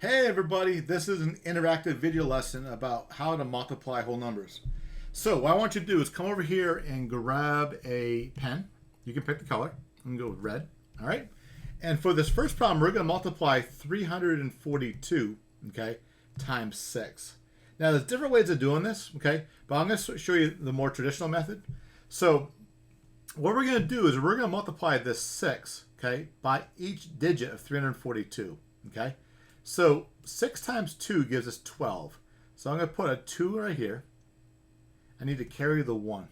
Hey everybody, this is an interactive video lesson about how to multiply whole numbers. So what I want you to do is come over here and grab a pen. You can pick the color. I'm going to go with red. All right. And for this first problem, we're going to multiply 342, okay, times 6. Now there's different ways of doing this, okay, but I'm going to show you the more traditional method. So what we're going to do is we're going to multiply this 6, okay, by each digit of 342, okay. So 6 times 2 gives us 12. So I'm going to put a 2 right here. I need to carry the 1.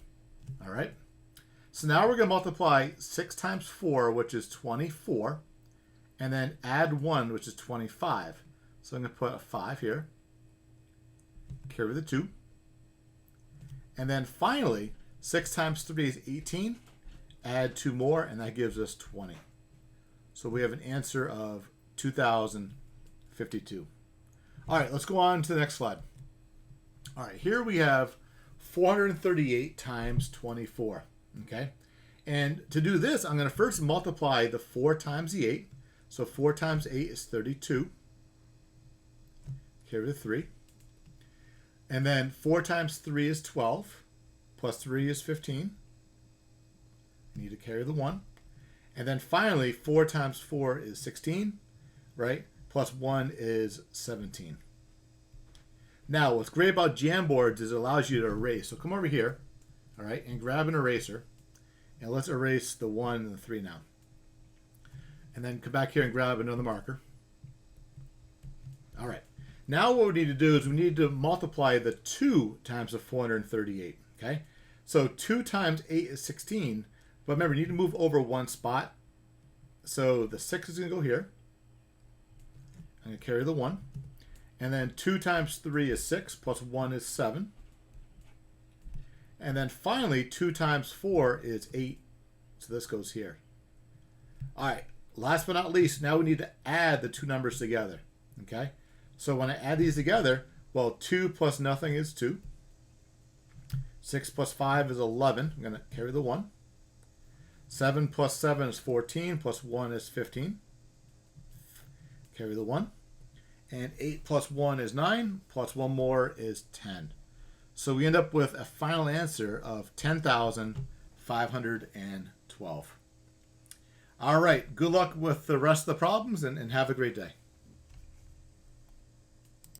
All right. So now we're going to multiply 6 times 4, which is 24. And then add 1, which is 25. So I'm going to put a 5 here. Carry the 2. And then finally, 6 times 3 is 18. Add 2 more, and that gives us 20. So we have an answer of 2,052. All right, let's go on to the next slide. All right, here we have 438 times 24, okay? And to do this, I'm going to first multiply the 4 times the 8. So 4 times 8 is 32. Carry the 3. And then 4 times 3 is 12. Plus 3 is 15. I need to carry the 1. And then finally, 4 times 4 is 16, right? Plus 1 is 17. Now, what's great about Jamboards is it allows you to erase. So come over here, all right, and grab an eraser. And let's erase the 1 and the 3 now. And then come back here and grab another marker. All right. Now what we need to do is we need to multiply the 2 times the 438, okay? So 2 times 8 is 16. But remember, you need to move over one spot. So the 6 is going to go here. I'm going to carry the 1. And then 2 times 3 is 6, plus 1 is 7. And then finally, 2 times 4 is 8. So this goes here. All right, last but not least, now we need to add the two numbers together. Okay? So when I add these together, well, 2 plus nothing is 2. 6 plus 5 is 11. I'm going to carry the 1. 7 plus 7 is 14, plus 1 is 15. Carry the 1. And 8 plus 1 is 9, plus 1 more is 10. So we end up with a final answer of 10,512. All right, good luck with the rest of the problems and have a great day.